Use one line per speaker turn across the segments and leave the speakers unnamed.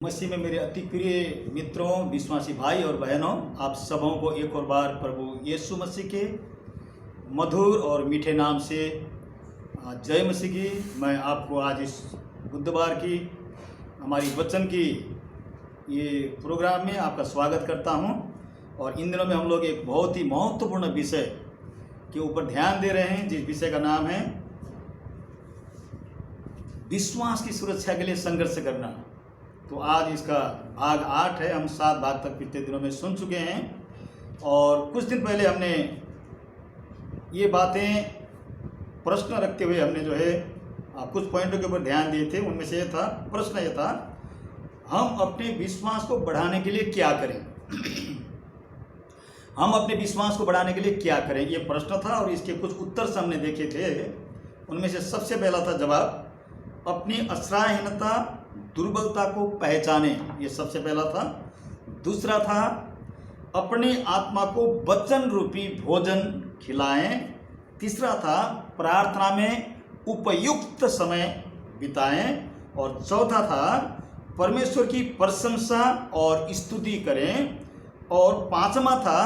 मसीह में मेरे अति प्रिय मित्रों, विश्वासी भाई और बहनों, आप सबों को एक और बार प्रभु यीशु मसीह के मधुर और मीठे नाम से जय मसीह की। मैं आपको आज इस बुधवार की हमारी वचन की ये प्रोग्राम में आपका स्वागत करता हूं। और इन दिनों में हम लोग एक बहुत ही महत्वपूर्ण विषय के ऊपर ध्यान दे रहे हैं, जिस विषय का नाम है विश्वास की सुरक्षा के लिए संघर्ष करना। तो आज इसका भाग 8 है। हम 7 भाग तक पिछले दिनों में सुन चुके हैं और कुछ दिन पहले हमने ये बातें प्रश्न रखते हुए हमने जो है कुछ पॉइंटों के ऊपर ध्यान दिए थे। उनमें से प्रश्न ये था, हम अपने विश्वास को बढ़ाने के लिए क्या करें। हम अपने विश्वास को बढ़ाने के लिए क्या करें, ये प्रश्न था। और इसके कुछ उत्तर हमने देखे थे। उनमें से सबसे पहला था जवाब, अपनी आश्रयहीनता दुर्बलता को पहचाने, ये सबसे पहला था। दूसरा था, अपनी आत्मा को वचन रूपी भोजन खिलाएं। तीसरा था, प्रार्थना में उपयुक्त समय बिताएं। और चौथा था, परमेश्वर की प्रशंसा और स्तुति करें। और पांचवा था,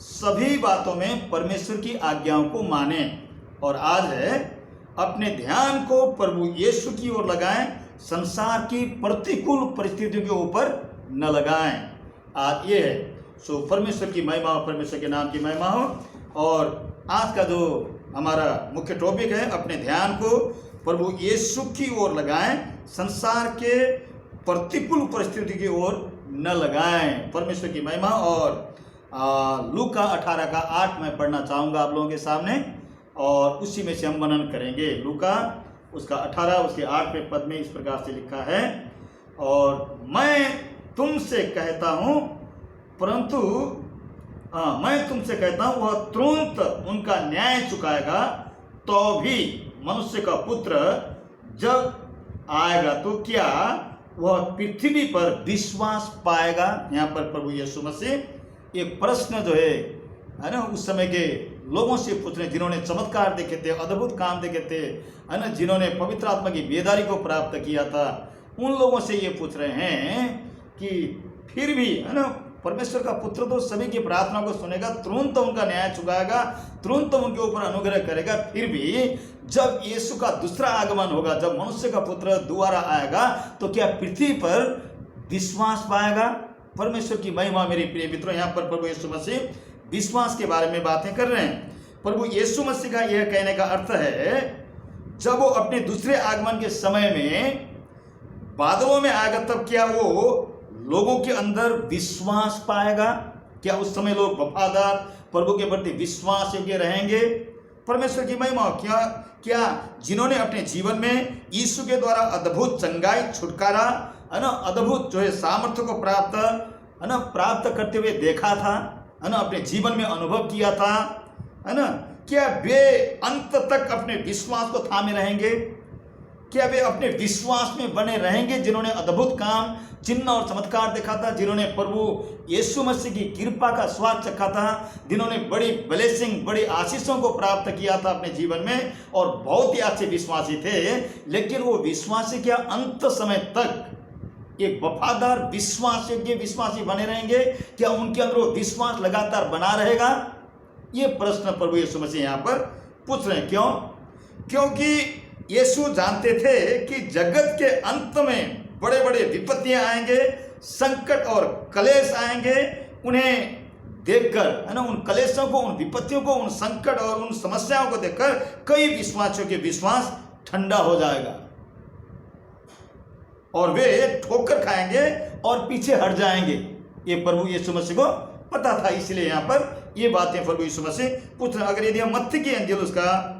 सभी बातों में परमेश्वर की आज्ञाओं को मानें। और आज है, अपने ध्यान को प्रभु यीशु की ओर लगाएं, संसार की प्रतिकूल परिस्थितियों के ऊपर न लगाएं। आज ये है। सो परमेश्वर की महिमा हो, परमेश्वर के नाम की महिमा हो। और आज का जो हमारा मुख्य टॉपिक है, अपने ध्यान को प्रभु यीशु की ओर लगाएं, संसार के प्रतिकूल परिस्थिति की ओर न लगाएं। परमेश्वर की महिमा। और लूका 18 का 8 मैं पढ़ना चाहूँगा आप लोगों के सामने, और उसी में से हम मनन करेंगे। लूका उसका 18 उसके 8वें पद में इस प्रकार से लिखा है, और मैं तुमसे कहता हूँ वह तुरंत उनका न्याय चुकाएगा। तो भी मनुष्य का पुत्र जब आएगा तो क्या वह पृथ्वी पर विश्वास पाएगा। यहाँ पर प्रभु यीशु मसीह एक प्रश्न जो है ना, उस समय के लोगों से पूछ रहे हैं, जिन्होंने चमत्कार देखे थे, अद्भुत काम देखे थे, है ना, जिन्होंने पवित्र आत्मा की बेदारी को प्राप्त किया था, उन लोगों से ये पूछ रहे हैं कि फिर भी, है ना, परमेश्वर का पुत्र तो सभी की प्रार्थना को सुनेगा, तुरंत उनका न्याय चुकाएगा, तुरंत उनके ऊपर अनुग्रह करेगा। फिर भी जब यीशु का दूसरा आगमन होगा, जब मनुष्य का पुत्र दोबारा आएगा, तो क्या पृथ्वी पर विश्वास पाएगा। परमेश्वर की महिमा। मेरे प्रिय मित्रों, यहाँ पर प्रभु यीशु मसीह विश्वास के बारे में बातें कर रहे हैं। प्रभु यीशु मसीह का यह कहने का अर्थ है, जब वो अपने दूसरे आगमन के समय में बादलों में आएगा, तब क्या वो लोगों के अंदर विश्वास पाएगा। क्या उस समय लोग वफादार, प्रभु के प्रति विश्वास योग्य रहेंगे। परमेश्वर की महिमा। क्या जिन्होंने अपने जीवन में यीशु के द्वारा अद्भुत चंगाई, छुटकारा, है ना, अद्भुत जो है सामर्थ्य को प्राप्त करते हुए देखा था, है ना, अपने जीवन में अनुभव किया था, है ना, क्या वे अंत तक अपने विश्वास को थामे रहेंगे। क्या वे अपने विश्वास में बने रहेंगे, जिन्होंने अद्भुत काम, चिन्ह और चमत्कार देखा था, जिन्होंने प्रभु यीशु मसीह की कृपा का स्वाद चखा था, जिन्होंने बड़ी ब्लेसिंग, बड़ी आशीषों को प्राप्त किया था अपने जीवन में, और बहुत ही अच्छे विश्वासी थे। लेकिन वो विश्वासी क्या अंत समय तक एक वफादार, विश्वास योग्य विश्वासी बने रहेंगे। क्या उनके अंदर वो विश्वास लगातार बना रहेगा। ये प्रश्न प्रभु यीशु मसीह यहाँ पर पूछ रहे हैं। क्यों? क्योंकि यीशु जानते थे कि जगत के अंत में बड़े बड़े विपत्तियां आएंगे, संकट और कलेश आएंगे। उन्हें देखकर, है ना, उन कलेशों को, उन विपत्तियों को, उन संकट और उन समस्याओं को देखकर कई विश्वासियों के विश्वास ठंडा हो जाएगा और वे ठोकर खाएंगे और पीछे हट जाएंगे। ये प्रभु यीशु मसीह को पता था, इसलिए यहाँ पर ये बातें प्रभु यीशु मसीह पूछ रहे हैं। अगर यदि हम मत्ती की अंजील उसका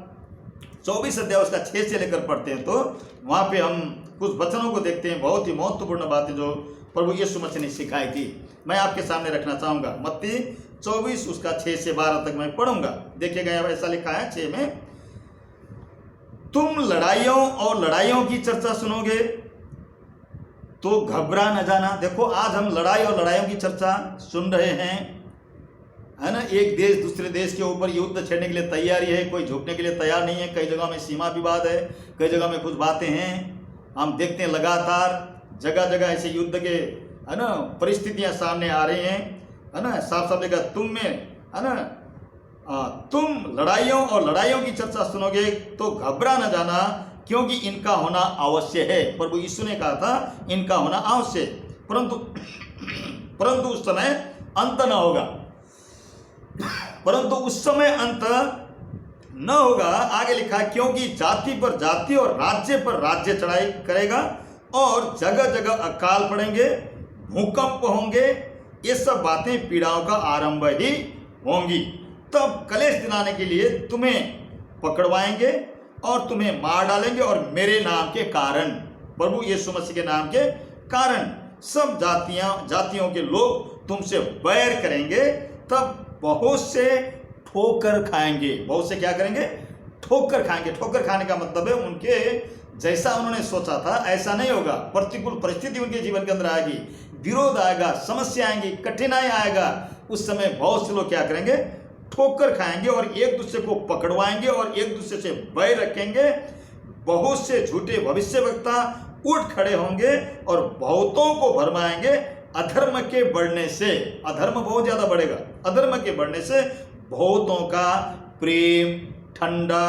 24 अध्याय उसका 6 से लेकर पढ़ते हैं, तो वहाँ पे हम कुछ वचनों को देखते हैं, बहुत ही महत्वपूर्ण बातें जो प्रभु यीशु मसीह ने सिखाई थी। मैं आपके सामने रखना चाहूँगा। मत्ती 24 उसका 6 से 12 तक मैं पढ़ूंगा। देखिएगा, ऐसा लिखा है 6 में, तुम लड़ाइयों की चर्चा सुनोगे तो घबरा न जाना। देखो, आज हम लड़ाई और लड़ाइयों की चर्चा सुन रहे हैं, है ना। एक देश दूसरे देश के ऊपर युद्ध छेड़ने के लिए तैयारी है, कोई झुकने के लिए तैयार नहीं है। कई जगह में सीमा विवाद है, कई जगह में कुछ बातें हैं। हम देखते हैं लगातार जगह जगह ऐसे युद्ध के है ना परिस्थितियां सामने आ रही हैं, है ना। साफ साफ देखा तुम में, है ना, तुम लड़ाइयों की चर्चा सुनोगे तो घबरा न जाना, क्योंकि इनका होना अवश्य है। प्रभु यीशु ने कहा था इनका होना अवश्य, परंतु उस समय अंत न होगा, परंतु उस समय अंत न होगा। आगे लिखा है, क्योंकि जाति पर जाति और राज्य पर राज्य चढ़ाई करेगा और जगह जगह अकाल पड़ेंगे, भूकंप होंगे, ये सब बातें पीड़ाओं का आरंभ ही होंगी। तब कलेश दिलाने के लिए तुम्हें पकड़वाएंगे और तुम्हें मार डालेंगे, और मेरे नाम के कारण, प्रभु यीशु मसीह के नाम के कारण सब जातियों के लोग तुमसे बैर करेंगे। तब बहुत से ठोकर खाएंगे। बहुत से क्या करेंगे? ठोकर खाएंगे। ठोकर खाने का मतलब है उनके जैसा उन्होंने सोचा था ऐसा नहीं होगा। प्रतिकूल परिस्थिति उनके जीवन के अंदर आएगी, विरोध आएगा, समस्या आएंगी, कठिनाई आएगा। उस समय बहुत से लोग क्या करेंगे? ठोकर खाएंगे और एक दूसरे को पकड़वाएंगे और एक दूसरे से बैर रखेंगे। बहुत से झूठे भविष्यवक्ता उठ खड़े होंगे और बहुतों को भरमाएंगे अधर्म के बढ़ने से। अधर्म बहुत ज्यादा बढ़ेगा। अधर्म के बढ़ने से बहुतों का प्रेम ठंडा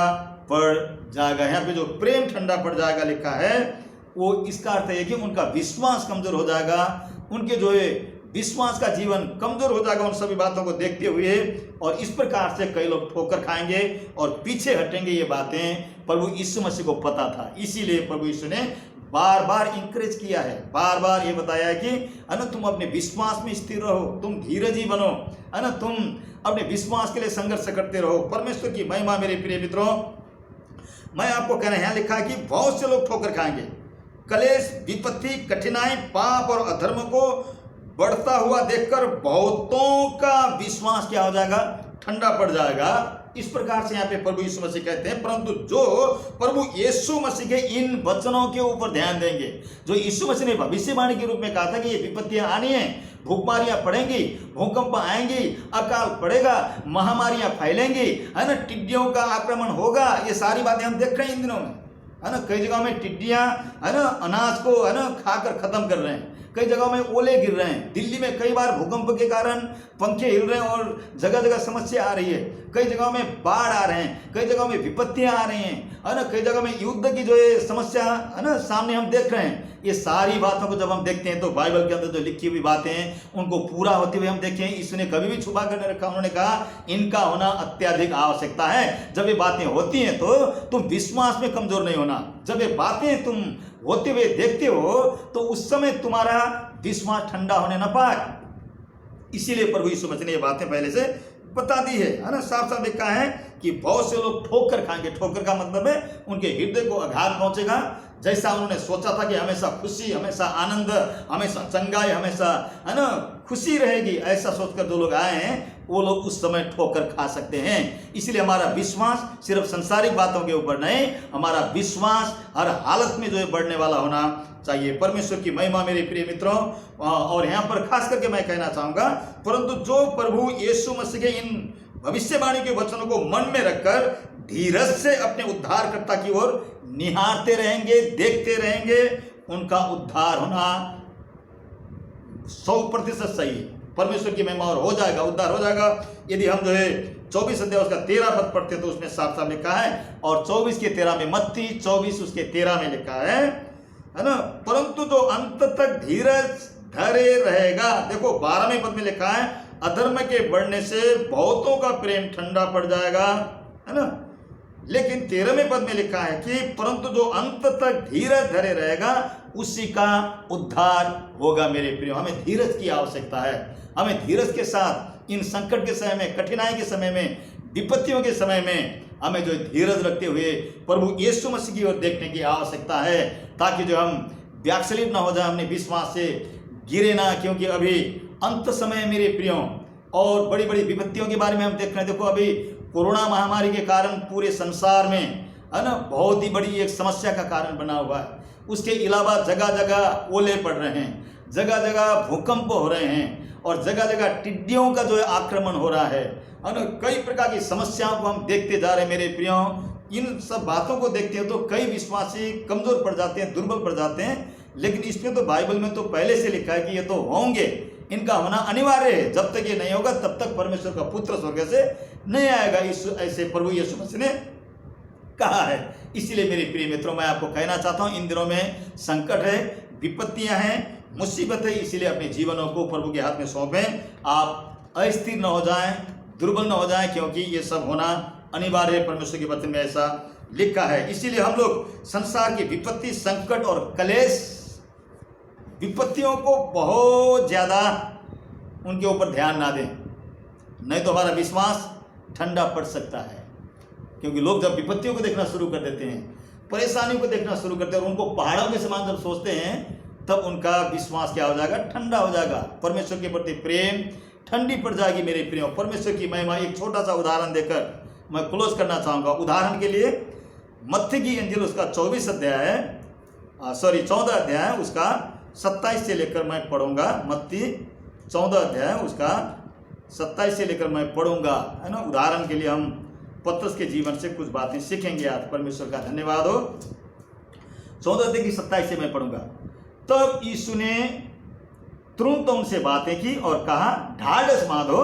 पड़ जाएगा। यहाँ पे जो प्रेम ठंडा पड़ जाएगा लिखा है, वो इसका अर्थ है कि उनका विश्वास कमजोर हो जाएगा। उनके जो है विश्वास का जीवन कमजोर हो जाएगा उन सभी बातों को देखते हुए, और इस प्रकार से कई लोग ठोकर खाएंगे और पीछे हटेंगे। ये बातें प्रभु यीशु मसीह को पता था, इसीलिए प्रभु यीशु ने बार बार इंकरेज किया है, बार बार ये बताया है कि है ना तुम अपने विश्वास में स्थिर रहो, तुम धीरजी बनो, है ना, तुम अपने विश्वास के लिए संघर्ष करते रहो। परमेश्वर की महिमा। मेरे प्रिय मित्रों, मैं आपको कहना है, यहाँ लिखा है कि बहुत से लोग ठोकर खाएंगे। कलेश, विपत्ति, कठिनाई, पाप और अधर्म को बढ़ता हुआ देखकर बहुतों का विश्वास क्या हो जाएगा? ठंडा पड़ जाएगा। इस प्रकार से यहाँ पे प्रभु यीशु मसीह कहते हैं, परंतु जो प्रभु यीशु मसीह के इन वचनों के ऊपर ध्यान देंगे, जो यीशु मसीह ने भविष्यवाणी के रूप में कहा था कि ये विपत्तियां आनी है, भूखमारियां पड़ेंगी, भूकंप आएंगी, अकाल पड़ेगा, महामारियां फैलेंगी, है ना, टिड्डियों का आक्रमण होगा। ये सारी बातें हम देख रहे हैं इन दिनों में, है ना। कई जगहों में टिड्डियां, है ना, अनाज को, है ना, खाकर खत्म कर रहे हैं। कई जगहों में ओले गिर रहे हैं। दिल्ली में कई बार भूकंप के कारण पंखे हिल रहे हैं और जगह जगह समस्या आ रही है। कई जगहों में बाढ़ आ रहे हैं, कई जगहों में विपत्तियां आ रही हैं, है ना, कई जगह में युद्ध की जो है समस्या, है ना, सामने हम देख रहे हैं। ये सारी बातों को जब हम देखते हैं तो बाइबल के अंदर जो लिखी हुई बातें हैं उनको पूरा होते हुए हम देखें। इसने कभी भी छुपा कर नहीं रखा। उन्होंने कहा इनका होना अत्याधिक आवश्यकता है। जब ये बातें होती हैं तो तुम विश्वास में कमजोर नहीं होना। जब ये बातें तुम होते हुए देखते हो तो उस समय तुम्हारा विश्वास ठंडा होने न पाए। इसीलिए प्रभु यीशु मसीह ने ये बातें पहले से बता दी है ना। साफ साफ लिखा है कि बहुत से लोग ठोकर खाएंगे। ठोकर का मतलब है उनके हृदय को आघात पहुंचेगा। जैसा उन्होंने सोचा था कि हमेशा खुशी, हमेशा आनंद, हमेशा चंगाई, हमेशा, है ना, खुशी रहेगी, ऐसा सोचकर जो लोग आए हैं वो लोग उस समय ठोकर खा सकते हैं। इसलिए हमारा विश्वास सिर्फ संसारिक बातों के ऊपर नहीं, हमारा विश्वास हर हालत में जो है बढ़ने वाला होना चाहिए। परमेश्वर की महिमा। मेरे प्रिय मित्रों, और यहाँ पर खास करके मैं कहना चाहूंगा, परंतु जो प्रभु यीशु मसीह के इन भविष्यवाणी के वचनों को मन में रखकर धीरज से अपने उद्धारकर्ता की ओर निहारते रहेंगे, देखते रहेंगे, उनका उद्धार होना 100% सही है। परमेश्वर की महिमा और हो जाएगा, उद्धार हो जाएगा। यदि हम जो है 24 अध्याय उसका 13 पद पढ़ते तो उसमें साफ साफ लिखा है, और 24 के 13 में, मत्ती 24 उसके 13 में लिखा है ना, परंतु जो अंत तक धीरज धरे रहेगा। देखो 12वें पद में लिखा है, अधर्म के बढ़ने से बहुतों का प्रेम ठंडा पड़ जाएगा, है ना। लेकिन 13वें पद में लिखा है कि परंतु जो अंत तक धीरज धरे रहेगा उसी का उद्धार होगा। मेरे प्रियो, हमें धीरज की आवश्यकता है। हमें धीरज के साथ इन संकट के समय में, कठिनाई के समय में, विपत्तियों के समय में हमें जो धीरज रखते हुए प्रभु यीशु मसीह की ओर देखने की आवश्यकता है, ताकि जो हम व्याकुलित ना हो जाए, अपने विश्वास से गिरे ना। क्योंकि अभी अंत समय मेरे प्रियो, और बड़ी बड़ी विपत्तियों के बारे में हम देख रहे हैं। देखो अभी कोरोना महामारी के कारण पूरे संसार में, है ना, बहुत ही बड़ी एक समस्या का कारण बना हुआ है। उसके अलावा जगह जगह ओले पड़ रहे हैं, जगह जगह भूकंप हो रहे हैं, और जगह जगह टिड्डियों का जो है आक्रमण हो रहा है ना। कई प्रकार की समस्याओं को हम देखते जा रहे हैं मेरे प्रियो। इन सब बातों को देखते हैं तो कई विश्वासी कमजोर पड़ जाते हैं, दुर्बल पड़ जाते हैं। लेकिन इसमें तो बाइबल में तो पहले से लिखा है कि ये तो होंगे, इनका होना अनिवार्य है। जब तक ये नहीं होगा तब तक परमेश्वर का पुत्र स्वर्ग से नहीं आएगा, ऐसे प्रभु यीशु मसीह ने कहा है। इसलिए मेरे प्रिय मित्रों, मैं आपको कहना चाहता हूँ, इन दिनों में संकट है, विपत्तियां हैं, मुसीबत है, इसीलिए अपने जीवनों को प्रभु के हाथ में सौंपें। आप अस्थिर न हो जाएं, दुर्बल न हो जाएं, क्योंकि ये सब होना अनिवार्य है। परमेश्वर के वचन में ऐसा लिखा है। इसीलिए हम लोग संसार की विपत्ति, संकट और क्लेश, विपत्तियों को बहुत ज़्यादा उनके ऊपर ध्यान ना दें, नहीं तो हमारा विश्वास ठंडा पड़ सकता है। क्योंकि लोग जब विपत्तियों को देखना शुरू कर देते हैं, परेशानियों को देखना शुरू करते हैं और उनको पहाड़ों के समान जब सोचते हैं, तब उनका विश्वास क्या हो जाएगा? ठंडा हो जाएगा। परमेश्वर के प्रति प्रेम ठंडी पड़ जाएगी मेरे प्रियो। परमेश्वर की महिमा, एक छोटा सा उदाहरण देकर मैं क्लोज करना चाहूँगा। उदाहरण के लिए मत्ती की इंजील उसका 14 अध्याय उसका 27 से लेकर मैं पढ़ूंगा। मत्ती 14 अध्याय उसका 27 से लेकर मैं पढ़ूंगा, है ना। उदाहरण के लिए हम पतरस के जीवन से कुछ बातें सीखेंगे आज। परमेश्वर का धन्यवाद हो। 14 अध्याय की 27 से मैं पढ़ूंगा। तब यीशु ने तुरंत उनसे बातें की और कहा, ढाढ़स बांधो,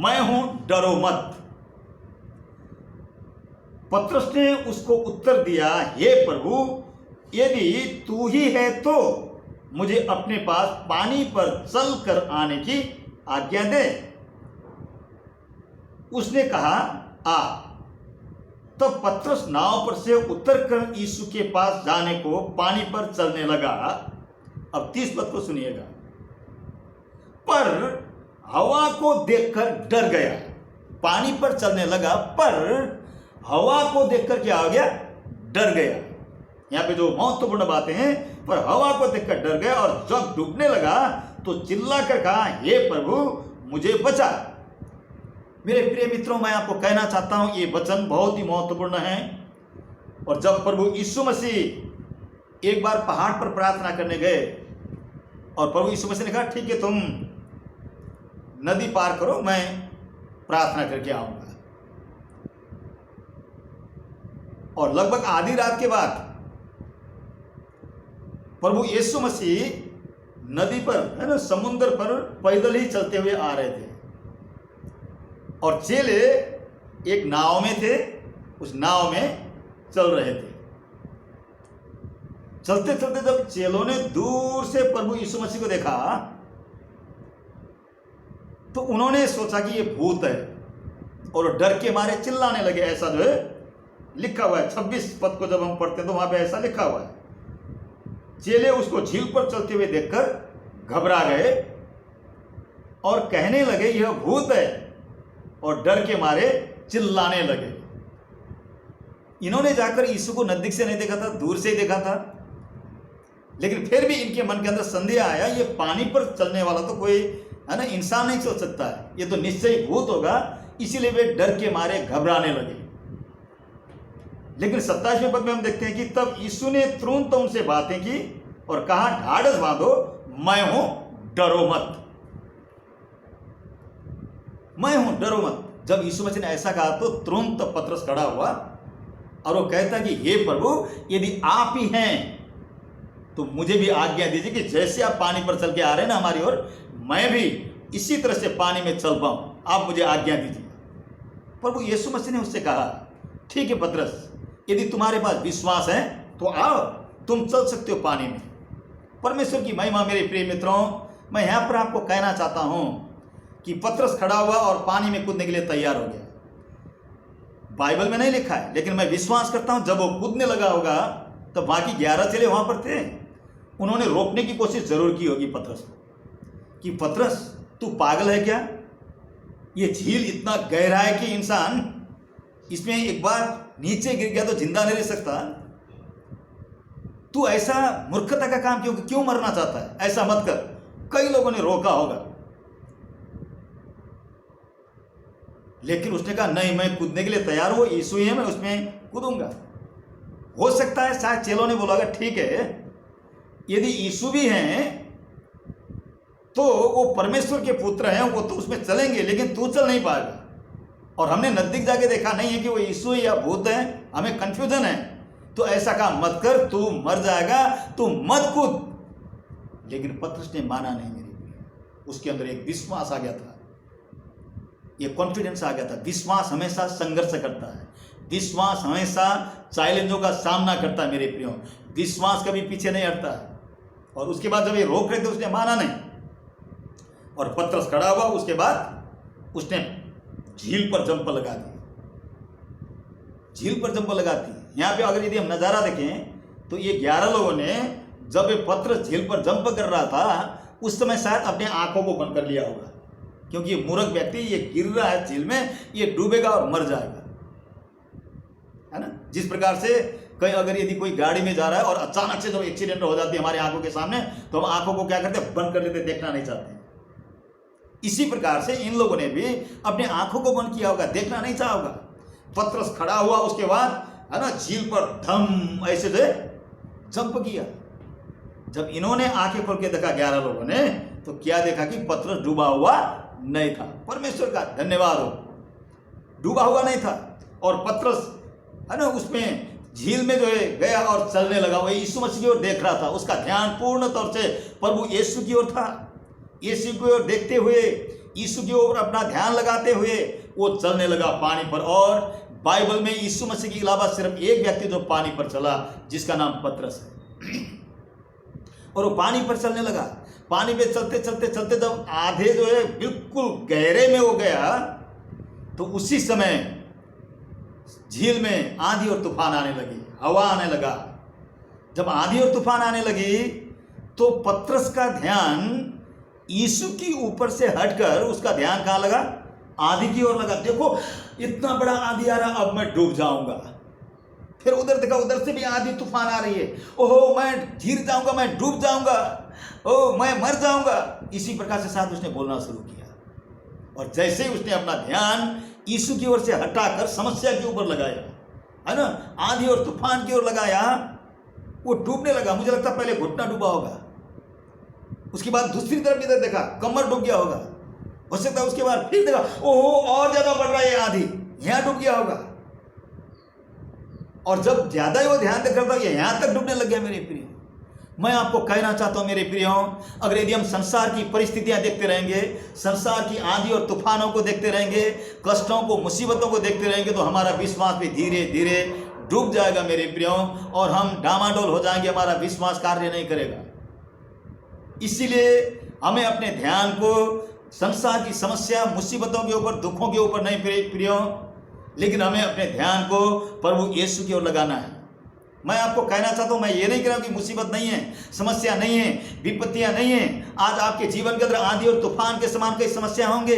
मैं हूं, डरो मत। पतरस ने उसको उत्तर दिया, हे प्रभु, यदि तू ही है तो मुझे अपने पास पानी पर चल कर आने की आज्ञा दे। उसने कहा, आ। तब पतरस नाव पर से उतरकर यीशु के पास जाने को पानी पर चलने लगा। अब 30 पद को सुनिएगा। पर हवा को देखकर डर गया। पानी पर चलने लगा, पर हवा को देखकर क्या हो गया? डर गया। यहाँ पे जो महत्वपूर्ण बातें हैं, पर हवा को देखकर डर गया और जब डूबने लगा तो चिल्लाकर कहा, हे प्रभु, मुझे बचा। मेरे प्रिय मित्रों, मैं आपको कहना चाहता हूं, ये वचन बहुत ही महत्वपूर्ण है। और जब प्रभु यीशु मसीह एक बार पहाड़ पर प्रार्थना करने गए और प्रभु यीशु मसीह ने कहा, ठीक है, तुम नदी पार करो, मैं प्रार्थना करके आऊंगा। और लगभग आधी रात के बाद प्रभु यीशु मसीह नदी पर, है ना, समुद्र पर पैदल ही चलते हुए आ रहे थे और चेले एक नाव में थे, उस नाव में चल रहे थे। चलते चलते जब चेलों ने दूर से प्रभु यीशु मसीह को देखा तो उन्होंने सोचा कि ये भूत है और डर के मारे चिल्लाने लगे। ऐसा जो है लिखा हुआ है, 26 पद को जब हम पढ़ते हैं तो वहां पे ऐसा लिखा हुआ है। चेले उसको झील पर चलते हुए देखकर घबरा गए और कहने लगे, यह भूत है, और डर के मारे चिल्लाने लगे। इन्होंने जाकर यीशु को नजदीक से नहीं देखा था, दूर से ही देखा था, लेकिन फिर भी इनके मन के अंदर संदेह आया, ये पानी पर चलने वाला तो कोई, है ना, इंसान नहीं चल सकता है, ये तो निश्चय ही भूत होगा। इसीलिए वे डर के मारे घबराने लगे। लेकिन 27वें पद में हम देखते हैं कि तब यीशु ने तुरंत उनसे बातें की और कहा, ढाढ़स बांधो, मैं हूं, डरो मत। मैं हूं, डरो मत। जब यीशु मसीह ने ऐसा कहा तो तुरंत पतरस खड़ा हुआ और वो कहता कि हे प्रभु, यदि आप ही हैं तो मुझे भी आज्ञा दीजिए कि जैसे आप पानी पर चल के आ रहे हैं ना हमारी ओर, मैं भी इसी तरह से पानी में चल पाऊं, आप मुझे आज्ञा दीजिए। प्रभु यीशु मसीह ने उससे कहा, ठीक है पतरस, यदि तुम्हारे पास विश्वास है तो आओ, तुम चल सकते हो पानी में। परमेश्वर की महिमा। मेरे प्रिय मित्रों, मैं यहाँ पर आपको कहना चाहता हूँ कि पतरस खड़ा हुआ और पानी में कूदने के लिए तैयार हो गया। बाइबल में नहीं लिखा है, लेकिन मैं विश्वास करता हूँ जब वो कूदने लगा होगा तो बाकी 11 चेले वहाँ पर थे, उन्होंने रोकने की कोशिश जरूर की होगी पतरस को कि पतरस, तू पागल है क्या? ये झील इतना गहरा है कि इंसान इसमें एक बार नीचे गिर गया तो जिंदा नहीं रह सकता। तू ऐसा मूर्खता का काम क्यों मरना चाहता है? ऐसा मत कर। कई लोगों ने रोका होगा, लेकिन उसने कहा, नहीं, मैं कूदने के लिए तैयार हूं, यीशु ही है, मैं उसमें कूदूंगा। हो सकता है शायद चेलों ने बोला, ठीक है, यदि यीशु भी हैं तो वो परमेश्वर के पुत्र हैं, वो तो उसमें चलेंगे, लेकिन तू चल नहीं पाएगा। और हमने नजदीक जाके देखा नहीं है कि वो यीशु या भूत है, हमें कंफ्यूजन है। तो ऐसा काम मत कर, तू मर जाएगा, तू मत कूद। लेकिन पतरस ने माना नहीं मेरे प्रिय। उसके अंदर एक विश्वास आ गया था, ये कॉन्फिडेंस आ गया था। विश्वास हमेशा संघर्ष करता है, विश्वास हमेशा चैलेंजों का सामना करता है मेरे प्रियो। विश्वास कभी पीछे नहीं हटता है। और उसके बाद जब ये रोक रहे थे उसने माना नहीं, और पतरस खड़ा हुआ। उसके बाद उसने झील पर जंप लगा दी, झील पर जंप लगा दी। यहाँ पे अगर यदि हम नज़ारा देखें तो ये 11 लोगों ने, जब ये पतरस झील पर जंप कर रहा था उस समय शायद अपने आंखों को बंद कर लिया होगा, क्योंकि ये मूर्ख व्यक्ति, ये गिर रहा है झील में, ये डूबेगा और मर जाएगा, है ना। जिस प्रकार से कहीं अगर यदि कोई गाड़ी में जा रहा है और अचानक से जब एक्सीडेंट हो जाती है हमारी आंखों के सामने, तो हम आंखों को क्या करते हैं, बंद कर लेते, देखना नहीं चाहते। इसी प्रकार से इन लोगों ने भी अपने आंखों को बंद किया होगा, देखना नहीं चाहा होगा। पतरस खड़ा हुआ, उसके बाद है ना झील पर धम ऐसे से जंप किया। जब इन्होंने आंखें खोल के देखा 11 लोगों ने, तो क्या देखा कि पतरस डूबा हुआ नहीं था। परमेश्वर का धन्यवाद हो, डूबा हुआ नहीं था। और पतरस है ना उसमें झील में जो है गया और चलने लगा। वही यीशु मसीह की ओर देख रहा था, उसका ध्यान पूर्ण तौर से प्रभु यीशु की ओर था। यीशु की ओर देखते हुए, यीशु की ओर अपना ध्यान लगाते हुए वो चलने लगा पानी पर। और बाइबल में यीशु मसीह के अलावा सिर्फ एक व्यक्ति जो पानी पर चला, जिसका नाम पतरस है। और वो पानी पर चलने लगा। पानी पे चलते चलते चलते जब आधे जो है बिल्कुल गहरे में हो गया, तो उसी समय झील में आंधी और तूफान आने लगी, हवा आने लगा। जब आंधी और तूफान आने लगी तो पतरस का ध्यान यीशु की ऊपर से हटकर उसका ध्यान कहाँ लगा, आंधी की ओर लगा। देखो इतना बड़ा आंधी आ रहा, अब मैं डूब जाऊंगा। फिर उधर देखा, उधर से भी आंधी तूफान आ रही है। ओहो मैं गिर जाऊंगा, मैं डूब जाऊंगा, ओह मैं मर जाऊंगा। इसी प्रकार से साथ उसने बोलना शुरू किया। और जैसे ही उसने अपना ध्यान यीशु की ओर से हटाकर समस्या के ऊपर लगाया, है ना, आंधी और तूफान की ओर लगाया, वो डूबने लगा। मुझे लगता है पहले घुटना डूबा होगा, उसके बाद दूसरी तरफ इधर देखा, कमर डूब गया होगा, हो सकता है उसके बाद फिर देखा, ओहो और ज्यादा बढ़ रहा है आंधी, यहां डूब गया होगा। और जब ज्यादा ही वो ध्यान देख रहा था, यहां तक डूबने लग गया। मेरे प्रिय, मैं आपको कहना चाहता हूं मेरे प्रियो, अगर यदि हम संसार की परिस्थितियां देखते रहेंगे, संसार की आंधी और तूफानों को देखते रहेंगे, कष्टों को, मुसीबतों को देखते रहेंगे, तो हमारा विश्वास भी धीरे धीरे डूब जाएगा मेरे प्रियो, और हम डामाडोल हो जाएंगे, हमारा विश्वास कार्य नहीं करेगा। इसीलिए हमें अपने ध्यान को संसार की समस्या, मुसीबतों के ऊपर, दुखों के ऊपर नहीं प्रियो, लेकिन हमें अपने ध्यान को प्रभु यीशु की ओर लगाना है। मैं आपको कहना चाहता हूं, मैं ये नहीं कह रहा हूं कि मुसीबत नहीं है, समस्या नहीं है, विपत्तियां नहीं है। आज आपके जीवन के अंदर आंधी और तूफान के समान कई समस्या होंगे।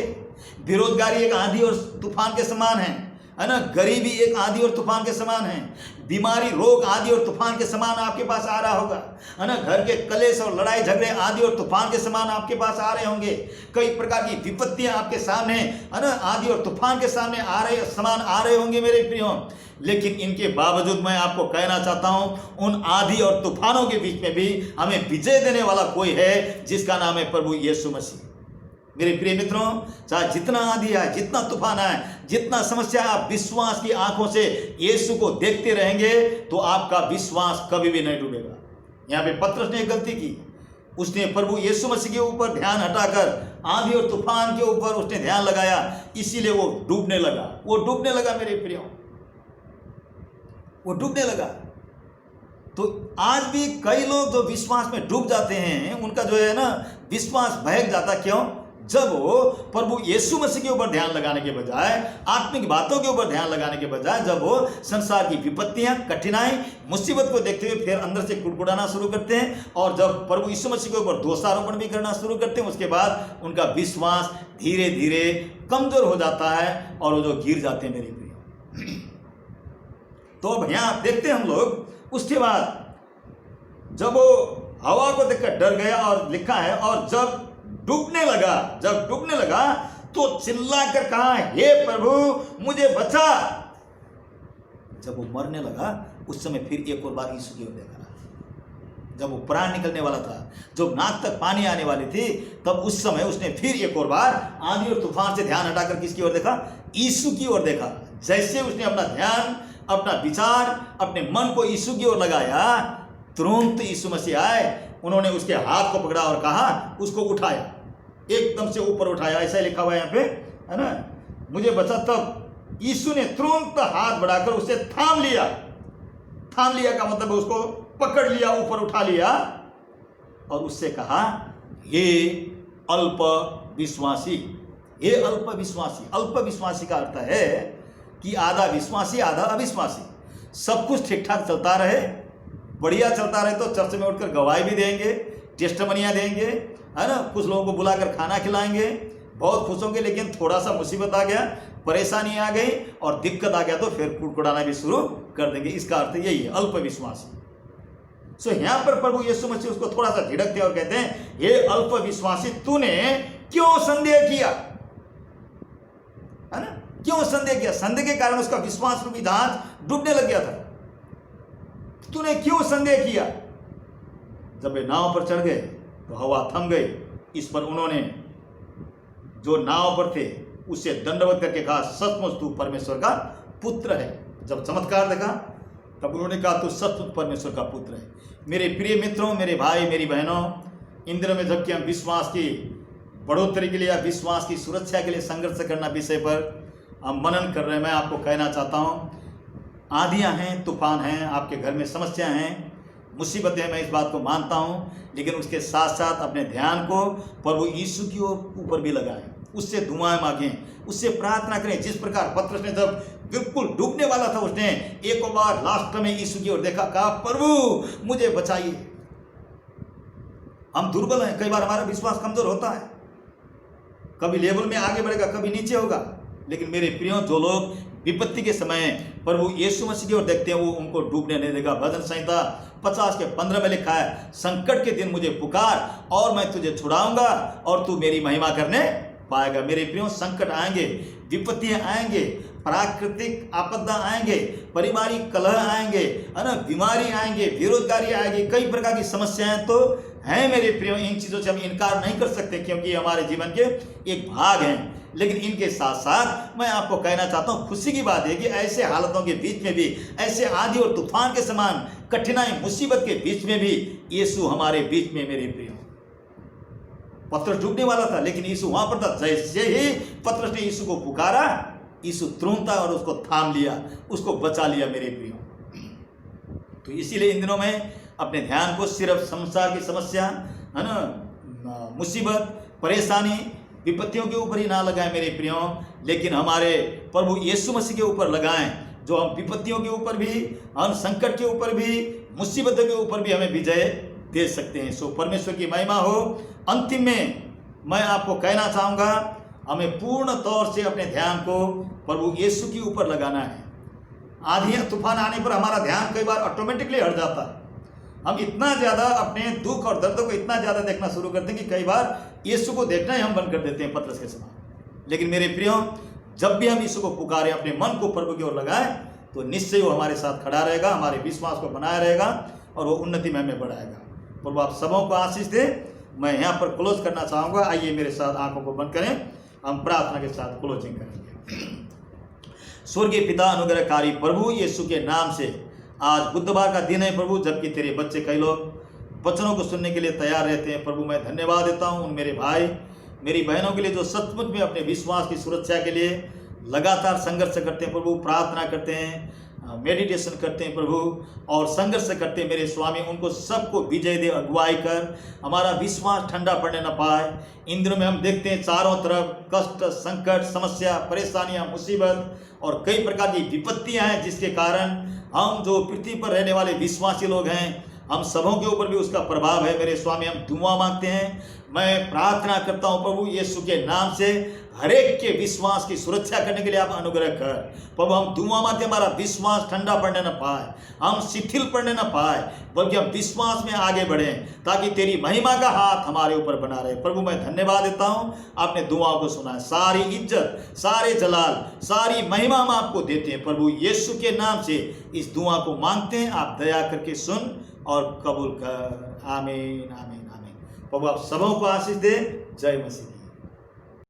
बेरोजगारी एक आंधी और तूफान के समान है ना। गरीबी एक आंधी और तूफान के समान है। बीमारी, रोग आंधी और तूफान के समान आपके पास आ रहा होगा, है ना। घर के कलेश और लड़ाई झगड़े आंधी और तूफान के समान आपके पास आ रहे होंगे। कई प्रकार की विपत्तियां आपके सामने, है ना, आंधी और तूफान के सामने समान आ रहे होंगे मेरे प्रियो। लेकिन इनके बावजूद मैं आपको कहना चाहता हूं, उन आंधी और तूफानों के बीच में भी हमें विजय देने वाला कोई है, जिसका नाम है प्रभु यीशु मसीह। मेरे प्रिय मित्रों, चाहे जितना आंधी आए, जितना तूफान आए, जितना समस्या, आप विश्वास की आंखों से यीशु को देखते रहेंगे तो आपका विश्वास कभी भी नहीं डूबेगा। यहाँ पे पतरस ने एक गलती की, उसने प्रभु यीशु मसीह के ऊपर ध्यान हटाकर आंधी और तूफान के ऊपर उसने ध्यान लगाया, इसीलिए वो डूबने लगा। वो डूबने लगा मेरे प्रियो, वो डूबने लगा। तो आज भी कई लोग जो विश्वास में डूब जाते हैं, उनका जो है ना विश्वास बहक जाता। क्यों? जब वो प्रभु यीशु मसीह के ऊपर ध्यान लगाने के बजाय, आत्मिक बातों के ऊपर ध्यान लगाने के बजाय, जब वो संसार की विपत्तियां, कठिनाई, मुसीबत को देखते हुए फिर अंदर से कुड़कुड़ाना शुरू करते हैं, और जब प्रभु यीशु मसीह के ऊपर दोषारोपण भी करना शुरू करते हैं, उसके बाद उनका विश्वास धीरे धीरे कमजोर हो जाता है और वो जो गिर जाते हैं मेरे प्रिय। तो अब यहाँ देखते हैं हम लोग, उसके बाद जब वो हवा को देखकर डर गया, और लिखा है, और जब डूबने लगा तो चिल्लाकर कहा, हे प्रभु मुझे बचा। जब वो मरने लगा उस समय फिर एक और बार यीशु की ओर देखा। जब वो प्राण निकलने वाला था, जब नाक तक पानी आने वाली थी, तब उस समय उसने फिर एक और बार आंधी और तूफान से ध्यान हटाकर किसकी ओर देखा? यीशु की ओर देखा। जैसे उसने अपना ध्यान अपना विचार, अपने मन को यीशु की ओर लगाया, तुरंत यीशु मसीह आए, उन्होंने उसके हाथ को पकड़ा और कहा, उसको उठाया, एकदम से ऊपर उठाया। ऐसा लिखा हुआ है यहाँ पे, है ना, मुझे बचा। तब यीशु ने तुरंत हाथ बढ़ाकर उसे थाम लिया। थाम लिया का मतलब उसको पकड़ लिया, ऊपर उठा लिया और उससे कहा, हे अल्प विश्वासी, हे अल्प विश्वासी। अल्प विश्वासी का अर्थ है कि आधा विश्वासी आधा अविश्वासी। सब कुछ ठीक ठाक चलता रहे, बढ़िया चलता रहे तो चर्च में उठकर गवाही भी देंगे, टेस्टमनियाँ देंगे, है ना, कुछ लोगों को बुलाकर खाना खिलाएंगे, बहुत खुश होंगे। लेकिन थोड़ा सा मुसीबत आ गया, परेशानी आ गई और दिक्कत आ गया तो फिर कुड़कुड़ाना भी शुरू कर देंगे। इसका अर्थ यही है, अल्प विश्वासी। सो यहाँ पर प्रभु यीशु मसीह उसको थोड़ा सा झिड़कते और कहते हैं, हे अल्प विश्वासी, तूने क्यों संदेह किया, है ना, क्यों संदेह किया। संदेह के कारण उसका विश्वास रूपी जहाज डूबने लग गया था। तूने क्यों संदेह किया। जब वे नाव पर चढ़ गए तो हवा थम गई। इस पर उन्होंने जो नाव पर थे उससे दंडवत करके कहा, सचमुच तू परमेश्वर का पुत्र है। जब चमत्कार देखा तब उन्होंने कहा, तू सचमुच परमेश्वर का पुत्र है। मेरे प्रिय मित्रों, मेरे भाई, मेरी बहनों, इन दिनों में जबकि हम विश्वास की बढ़ोतरी के लिए या विश्वास की सुरक्षा के लिए संघर्ष करना विषय पर हम मनन कर रहे हैं, मैं आपको कहना चाहता हूँ, आंधियाँ हैं, तूफान हैं, आपके घर में समस्या हैं, मुसीबतें हैं, मैं इस बात को मानता हूँ। लेकिन उसके साथ साथ अपने ध्यान को प्रभु यीशु की ऊपर भी लगाएं, उससे दुआएं मांगें, उससे प्रार्थना करें। जिस प्रकार पतरस ने जब बिल्कुल डूबने वाला था, उसने एक बार लास्ट में यीशु की ओर देखा, कहा, प्रभु मुझे बचाइए। हम दुर्बल हैं, कई बार हमारा विश्वास कमजोर होता है, कभी लेवल में आगे बढ़ेगा, कभी नीचे होगा। लेकिन मेरे प्रियो, जो लोग विपत्ति के समय प्रभु यीशु मसीह की ओर देखते हैं, वो उनको डूबने नहीं देगा। भजन संहिता 50:15 में लिखा है, संकट के दिन मुझे पुकार और मैं तुझे छुड़ाऊंगा और तू मेरी महिमा करने पाएगा। मेरे प्रियो, संकट आएंगे, विपत्तियां आएंगे, प्राकृतिक आपदा आएंगे, पारिवारिक कलह आएंगे, है ना, बीमारी आएंगे, बेरोजगारी आएगी, कई प्रकार की समस्याएं तो हैं मेरे प्रियो। इन चीज़ों से हम इनकार नहीं कर सकते क्योंकि हमारे जीवन के एक भाग हैं। लेकिन इनके साथ साथ मैं आपको कहना चाहता हूँ, खुशी की बात है कि ऐसे हालतों के बीच में भी, ऐसे आंधी और तूफान के समान कठिनाई मुसीबत के बीच में भी यीशु हमारे बीच में। मेरे प्रियो, पतरस डूबने वाला था लेकिन यीशु वहां पर था। जैसे ही पतरस ने यीशु को पुकारा, यीशु तुरंत और उसको थाम लिया, उसको बचा लिया। मेरे प्रियो, तो इसीलिए इन दिनों में अपने ध्यान को सिर्फ संसार की समस्या, है ना, मुसीबत, परेशानी, विपत्तियों के ऊपर ही ना लगाएं मेरे प्रियो, लेकिन हमारे प्रभु यीशु मसीह के ऊपर लगाएं, जो हम विपत्तियों के ऊपर भी, हम संकट के ऊपर भी, मुसीबतों के ऊपर भी हमें विजय दे सकते हैं। सो परमेश्वर की महिमा हो। अंतिम में मैं आपको कहना चाहूँगा, हमें पूर्ण तौर से अपने ध्यान को प्रभु यीशु के ऊपर लगाना है। आंधियाँ तूफान आने पर हमारा ध्यान कई बार ऑटोमेटिकली हट जाता है। हम इतना ज़्यादा अपने दुख और दर्द को इतना ज़्यादा देखना शुरू करते हैं कि कई बार यीशु को देखना ही हम बंद कर देते हैं, पतरस के समान। लेकिन मेरे प्रियो, जब भी हम यीशु को पुकारें, अपने मन को प्रभु की ओर लगाएं, तो निश्चय वो हमारे साथ खड़ा रहेगा, हमारे विश्वास को बनाए रहेगा और वो उन्नति में हमें बढ़ाएगा। प्रभु आप सबों को आशीष दे। मैं यहाँ पर क्लोज करना चाहूँगा। आइए मेरे साथ आंखों को बंद करें, हम प्रार्थना के साथ क्लोजिंग करेंगे। स्वर्गीय पिता, अनुग्रहकारी प्रभु, यीशु के नाम से आज बुधवार का दिन है प्रभु, जबकि तेरे बच्चे कई लोग वचनों को सुनने के लिए तैयार रहते हैं। प्रभु मैं धन्यवाद देता हूँ उन मेरे भाई, मेरी बहनों के लिए जो सचमुच में अपने विश्वास की सुरक्षा के लिए लगातार संघर्ष करते हैं प्रभु, प्रार्थना करते हैं, मेडिटेशन करते हैं प्रभु, और संघर्ष करते हैं मेरे स्वामी। उनको सबको विजय दे, अगुवाई कर, हमारा विश्वास ठंडा पड़ने न पाए। इन दिनों में हम देखते हैं चारों तरफ कष्ट, संकट, समस्या, परेशानियां, मुसीबत और कई प्रकार की विपत्तियां हैं, जिसके कारण हम जो पृथ्वी पर रहने वाले विश्वासी लोग हैं, हम सबों के ऊपर भी उसका प्रभाव है मेरे स्वामी। हम दुआ मांगते हैं, मैं प्रार्थना करता हूँ प्रभु यीशु के नाम से, हरेक के विश्वास की सुरक्षा करने के लिए आप अनुग्रह कर प्रभु। हम दुआ मांगते हैं, हमारा विश्वास ठंडा पड़ने न पाए, हम शिथिल पड़ने न पाए, बल्कि हम विश्वास में आगे बढ़ें, ताकि तेरी महिमा का हाथ हमारे ऊपर बना रहे। प्रभु मैं धन्यवाद देता हूँ, आपने दुआओं को सुना है। सारी इज्जत, सारे जलाल, सारी महिमा हम आपको देते हैं प्रभु यीशु के नाम से। इस दुआ को मांगते हैं, आप दया करके सुन और कबूल कर। आमीन, आमीन, आमीन। प्रभु आप सबों को आशीष दे। जय मसीह।